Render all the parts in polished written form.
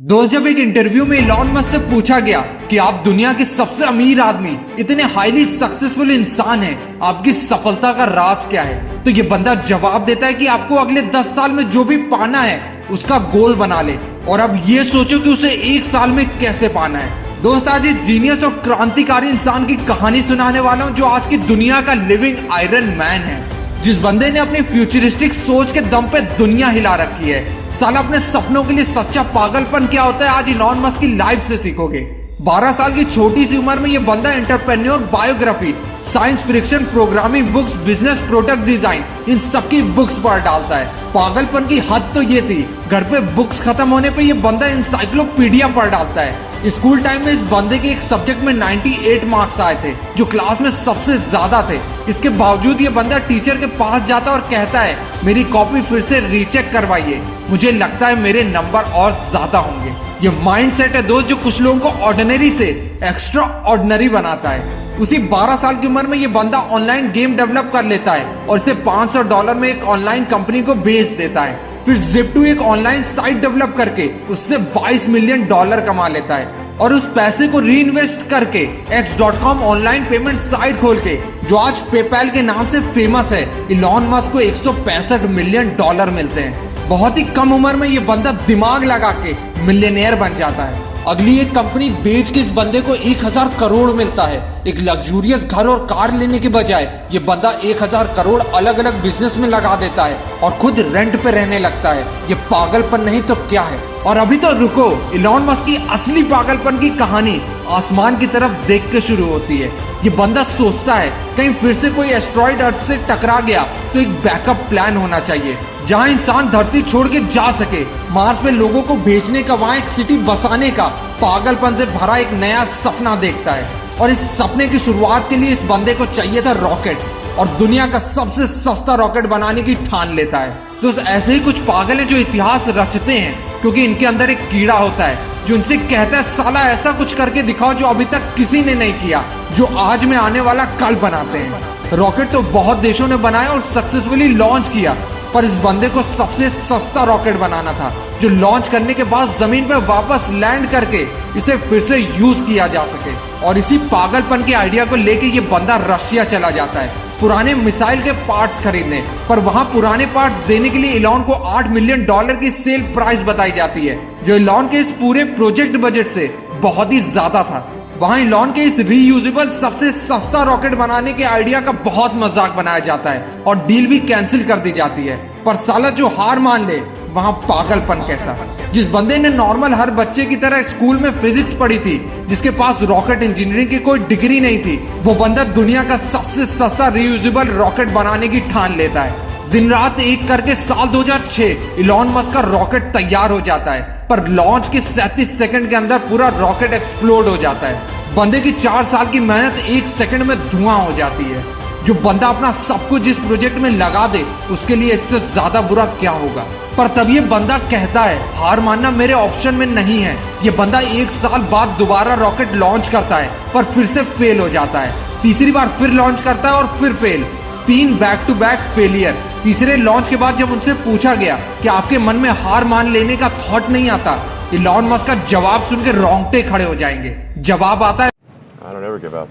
दोस्त, जब एक इंटरव्यू में इलॉन मस्क से पूछा गया कि आप दुनिया के सबसे अमीर आदमी, इतने हाईली सक्सेसफुल इंसान हैं, आपकी सफलता का राज क्या है, तो ये बंदा जवाब देता है कि आपको अगले 10 साल में जो भी पाना है उसका गोल बना ले और अब ये सोचो कि उसे 1 साल में कैसे पाना है। दोस्त, आज इस जीनियस और क्रांतिकारी इंसान की कहानी सुनाने वाला हूँ जो आज की दुनिया का लिविंग आयरन मैन है, जिस बंदे ने अपनी फ्यूचरिस्टिक सोच के दम पे दुनिया हिला रखी है। साला, अपने सपनों के लिए सच्चा पागलपन क्या होता है आज इलॉन मस्क की लाइफ से सीखोगे। 12 साल की छोटी सी उम्र में ये बंदा entrepreneur, biography, science fiction, programming books, business, product design, इन सबकी बुक्स पढ़ डालता है। पागलपन की हद तो ये थी, घर पे बुक्स खत्म होने पे ये बंदा इंसाइक्लोपीडिया पढ़ डालता है। स्कूल टाइम में इस बंदे के एक सब्जेक्ट में 98 मार्क्स आए थे, जो क्लास में सबसे ज्यादा थे। इसके बावजूद ये बंदा टीचर के पास जाता और कहता है, मेरी कॉपी फिर से रीचेक करवाइए, मुझे लगता है मेरे नंबर और ज्यादा होंगे। ये माइंडसेट है दोस्त, जो कुछ लोगों को ऑर्डिनरी से एक्स्ट्रा ऑर्डिनरी बनाता है। उसी 12 साल की उम्र में ये बंदा ऑनलाइन गेम डेवलप कर लेता है और इसे $500 में एक ऑनलाइन कंपनी को बेच देता है। फिर Zip2 एक ऑनलाइन साइट डेवलप करके उससे $22 मिलियन कमा लेता है और उस पैसे को री इन्वेस्ट करके X.com ऑनलाइन पेमेंट साइट खोल के, जो आज पेपैल के नाम से फेमस है, इलॉन मस्क को $165 मिलियन मिलते हैं। बहुत ही कम उम्र में ये बंदा दिमाग लगा के मिलियनेयर बन जाता है। अगली एक कंपनी बेच के इस बंदे को 1000 करोड़ मिलता है। एक लग्जूरियस घर और कार लेने के बजाय ये बंदा 1000 करोड़ अलग अलग बिजनेस में लगा देता है और खुद रेंट पे रहने लगता है। ये पागलपन नहीं तो क्या है। और अभी तो रुको, इलॉन मस्क की असली पागलपन की कहानी आसमान की तरफ देख के शुरू होती है। ये बंदा सोचता है कहीं फिर से कोई एस्ट्रॉइड अर्थ से टकरा गया तो एक बैकअप प्लान होना चाहिए जहां इंसान धरती छोड़ के जा सके। मार्स में लोगों को भेजने का, वहां एक सिटी बसाने का पागलपन से भरा एक नया सपना देखता है और इस सपने की शुरुआत के लिए इस बंदे को चाहिए था रॉकेट, और दुनिया का सबसे सस्ता रॉकेट बनाने की ठान लेता है। तो ऐसे ही कुछ पागल हैं जो इतिहास रचते हैं, क्योंकि इनके अंदर एक कीड़ा होता है जो इनसे कहता है, साला ऐसा कुछ करके दिखाओ जो अभी तक किसी ने नहीं किया, जो आज में आने वाला कल बनाते हैं। रॉकेट तो बहुत देशों ने बनाया और सक्सेसफुली लॉन्च किया, पर इस बंदे को सबसे सस्ता रॉकेट बनाना था जो लॉन्च करने के बाद जमीन पर वापस लैंड करके इसे फिर से यूज किया जा सके। और इसी पागलपन के आइडिया को लेके ये बंदा रशिया चला जाता है पुराने मिसाइल के पार्ट्स खरीदने, पर वहां पुराने पार्ट्स देने के लिए इलॉन को $8 मिलियन की सेल प्राइस बताई जाती है, जो इलॉन के इस पूरे प्रोजेक्ट बजट से बहुत ही ज्यादा था। वहां इलॉन के इस रीयूजेबल सबसे सस्ता रॉकेट बनाने के आइडिया का बहुत मजाक बनाया जाता है और डील भी कैंसिल कर दी जाती है। पर साला जो हार मान ले, वहां पागलपन कैसा। जिस बंदे ने नॉर्मल हर बच्चे की तरह स्कूल में फिजिक्स पढ़ी थी, जिसके पास रॉकेट इंजीनियरिंग की कोई डिग्री नहीं थी, वो बंदा दुनिया का सबसे सस्ता रीयूजेबल रॉकेट बनाने की ठान लेता है। दिन रात एक करके साल 2006 इलॉन मस्क का रॉकेट तैयार हो जाता है, पर लॉन्च के 37 सेकंड के अंदर पूरा रॉकेट एक्सप्लोड हो जाता है। बंदे की 4 साल की मेहनत 1 सेकंड में धुआं हो जाती है। जो बंदा अपना सब कुछ इस प्रोजेक्ट में लगा दे, उसके लिए इससे ज्यादा बुरा क्या होगा। पर तब ये बंदा कहता है, हार मानना मेरे ऑप्शन में नहीं है। ये बंदा 1 साल बाद दोबारा रॉकेट लॉन्च करता है, पर फिर से फेल हो जाता है। तीसरी बार फिर लॉन्च करता है और फिर fail. 3 back to back failure. तीसरे लॉन्च के बाद जब उनसे पूछा गया कि आपके मन में हार मान लेने का थॉट नहीं आता, इलॉन मस्क का जवाब सुन के रोंगटे खड़े हो जाएंगे। जवाब आता है, I don't ever give up.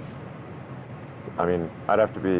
I mean, I'd have to be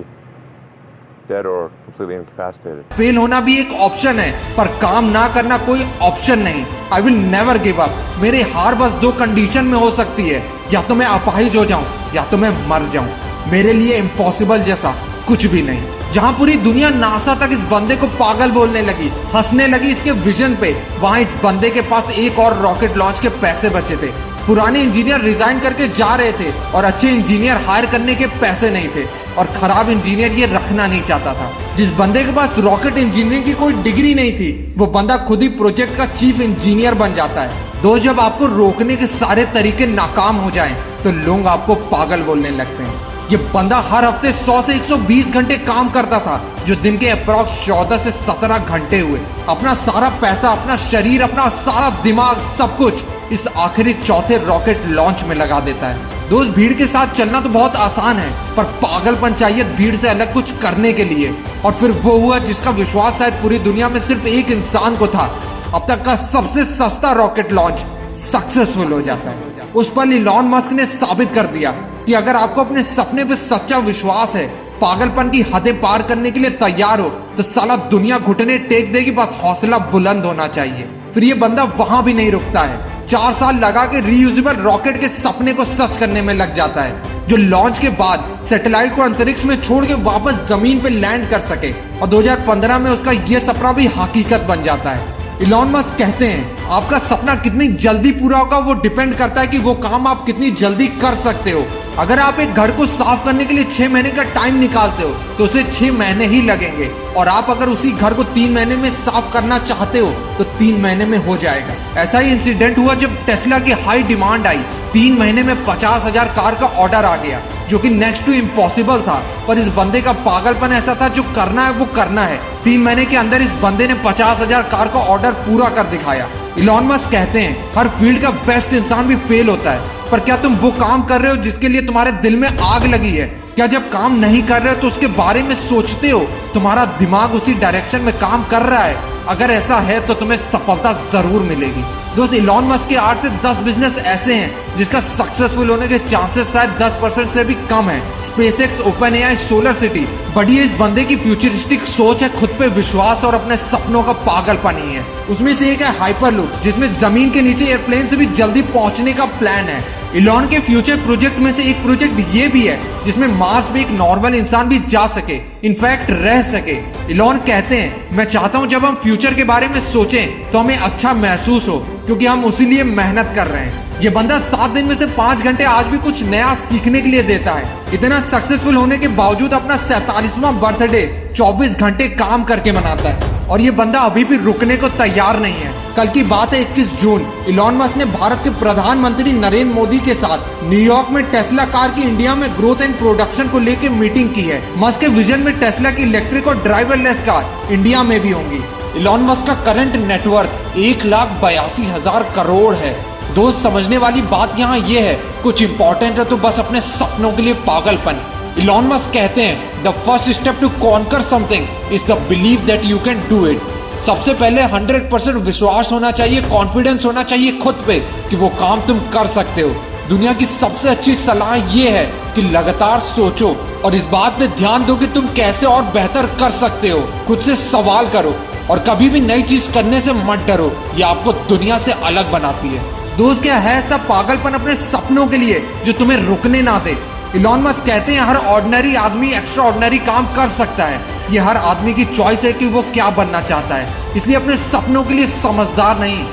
dead or completely incapacitated. Fail होना भी एक ऑप्शन है, पर काम ना करना कोई ऑप्शन नहीं। I will never give up. मेरी हार बस 2 कंडीशन में हो सकती है, या तो मैं अपाहिज हो जाऊं या तो मैं मर जाऊं। मेरे लिए इम्पॉसिबल जैसा कुछ भी नहीं। जहां पूरी दुनिया नासा तक इस बंदे को पागल बोलने लगी, हंसने लगी इसके विजन पे, वहां इस बंदे के पास एक और रॉकेट लॉन्च के पैसे बचे थे। पुराने इंजीनियर रिजाइन करके जा रहे थे और अच्छे इंजीनियर हायर करने के पैसे नहीं थे, और खराब इंजीनियर ये रखना नहीं चाहता था। जिस बंदे के पास रॉकेट इंजीनियरिंग की कोई डिग्री नहीं थी, वो बंदा खुद ही प्रोजेक्ट का चीफ इंजीनियर बन जाता है। दोस्त, जब आपको रोकने के सारे तरीके नाकाम हो जाएं, तो लोग आपको पागल बोलने लगते हैं। ये बंदा हर हफ्ते 100 से 120 घंटे काम करता था, जो दिन के अप्रॉक्स 14 से 17 घंटे हुए। अपना सारा पैसा, अपना शरीर, अपना सारा दिमाग, सब कुछ इस आखिरी चौथे रॉकेट लॉन्च में लगा देता है। दोस्त, भीड़ के साथ चलना तो बहुत आसान है, पर पागलपन चाहिए भीड़ से अलग कुछ करने के लिए। और फिर वो हुआ जिसका विश्वास शायद पूरी दुनिया में सिर्फ एक इंसान को था। अब तक का सबसे सस्ता रॉकेट लॉन्च सक्सेसफुल हो जाता है। उस पर इलॉन मस्क ने साबित कर दिया कि अगर आपको अपने सपने पे सच्चा विश्वास है, पागलपन की हदें पार करने के लिए तैयार हो, तो साला दुनिया घुटने टेक देगी, बस हौसला बुलंद होना चाहिए। फिर ये बंदा वहां भी नहीं रुकता है, 4 साल लगा के रीयूजेबल रॉकेट के सपने को सच करने में लग जाता है, जो लॉन्च के बाद सैटेलाइट को अंतरिक्ष में छोड़ के वापस जमीन पे लैंड कर सके। और 2015 में उसका ये सपना भी हकीकत बन जाता है। इलॉन मस्क कहते हैं आपका सपना कितनी जल्दी पूरा होगा वो डिपेंड करता है कि वो काम आप कितनी जल्दी कर सकते हो। अगर आप एक घर को साफ करने के लिए 6 महीने का टाइम निकालते हो तो उसे 6 महीने ही लगेंगे, और आप अगर उसी घर को 3 महीने में साफ करना चाहते हो तो 3 महीने में हो जाएगा। ऐसा ही इंसिडेंट हुआ जब टेस्ला की हाई डिमांड आई। 3 महीने में 50,000 कार का ऑर्डर आ गया, जो कि नेक्स्ट टू इम्पॉसिबल था। पर इस बंदे का पागलपन ऐसा था, जो करना है वो करना है। 3 महीने के अंदर इस बंदे ने 50,000 कार का ऑर्डर पूरा कर दिखाया। इलॉन मस्क कहते हैं हर फील्ड का बेस्ट इंसान भी फेल होता है, पर क्या तुम वो काम कर रहे हो जिसके लिए तुम्हारे दिल में आग लगी है? क्या जब काम नहीं कर रहे हो तो उसके बारे में सोचते हो? तुम्हारा दिमाग उसी डायरेक्शन में काम कर रहा है? अगर ऐसा है तो तुम्हें सफलता जरूर मिलेगी। दोस्त, इलॉन मस्क के 8 से 10 बिजनेस ऐसे हैं जिसका सक्सेसफुल होने के चांसेस शायद 10% से भी कम है। SpaceX, OpenAI, solar city. बढ़िया इस बंदे की फ्यूचरिस्टिक सोच है, खुद पे विश्वास और अपने सपनों का पागलपन ही है। उसमें से एक है हाइपरलूप, जिसमें जमीन के नीचे एयरप्लेन से भी जल्दी पहुंचने का प्लान है। इलॉन के फ्यूचर प्रोजेक्ट में से एक प्रोजेक्ट ये भी है जिसमें मार्स पे एक नॉर्मल इंसान भी जा सके, इनफैक्ट रह सके। इलॉन कहते हैं मैं चाहता हूं जब हम फ्यूचर के बारे में सोचें तो हमें अच्छा महसूस हो, क्योंकि हम उसी लिए मेहनत कर रहे हैं। ये बंदा 7 दिन में से 5 घंटे आज भी कुछ नया सीखने के लिए देता है। इतना सक्सेसफुल होने के बावजूद अपना 47वां बर्थडे 24 घंटे काम करके मनाता है, और ये बंदा अभी भी रुकने को तैयार नहीं है। कल की बात है 21 जून, इलॉन मस्क ने भारत के प्रधानमंत्री नरेंद्र मोदी के साथ न्यूयॉर्क में टेस्ला कार की इंडिया में ग्रोथ एंड प्रोडक्शन को लेकर मीटिंग की है। मस्क के विजन में टेस्ला की इलेक्ट्रिक और ड्राइवरलेस कार इंडिया में भी होंगी। इलॉन मस्क का करंट नेटवर्थ 1,82,000 करोड़ है। दोस्त, समझने वाली बात यहाँ ये है, कुछ इंपॉर्टेंट है तो बस अपने सपनों के लिए पागलपन। इलॉन मस्क कहते हैं the first step to conquer something is the believe that you can do it. सबसे पहले 100% विश्वास होना चाहिए, कॉन्फिडेंस होना चाहिए खुद पे कि वो काम तुम कर सकते हो। दुनिया की सबसे अच्छी सलाह ये है कि लगातार सोचो और इस बात पे ध्यान दो कि तुम कैसे और बेहतर कर सकते हो। खुद से सवाल करो और कभी भी नई चीज करने से मत डरो, ये आपको दुनिया से अलग बनाती है। दोस्त, क्या है सब पागलपन अपने सपनों के लिए जो तुम्हें रुकने ना दे। इलॉन मस्क कहते हैं हर ऑर्डिनरी आदमी एक्स्ट्रा ऑर्डिनरी काम कर सकता है। ये हर आदमी की चॉइस है कि वो क्या बनना चाहता है, इसलिए अपने सपनों के लिए समझदार नहीं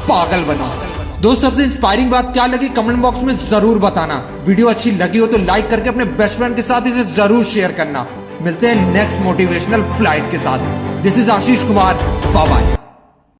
पागल बनो। दोस्त, सबसे इंस्पायरिंग बात क्या लगी कमेंट बॉक्स में जरूर बताना। वीडियो अच्छी लगी हो तो लाइक करके अपने बेस्ट फ्रेंड के साथ इसे जरूर शेयर करना। मिलते हैं नेक्स्ट मोटिवेशनल फ्लाइट के साथ। This is Ashish Kumar, bye bye.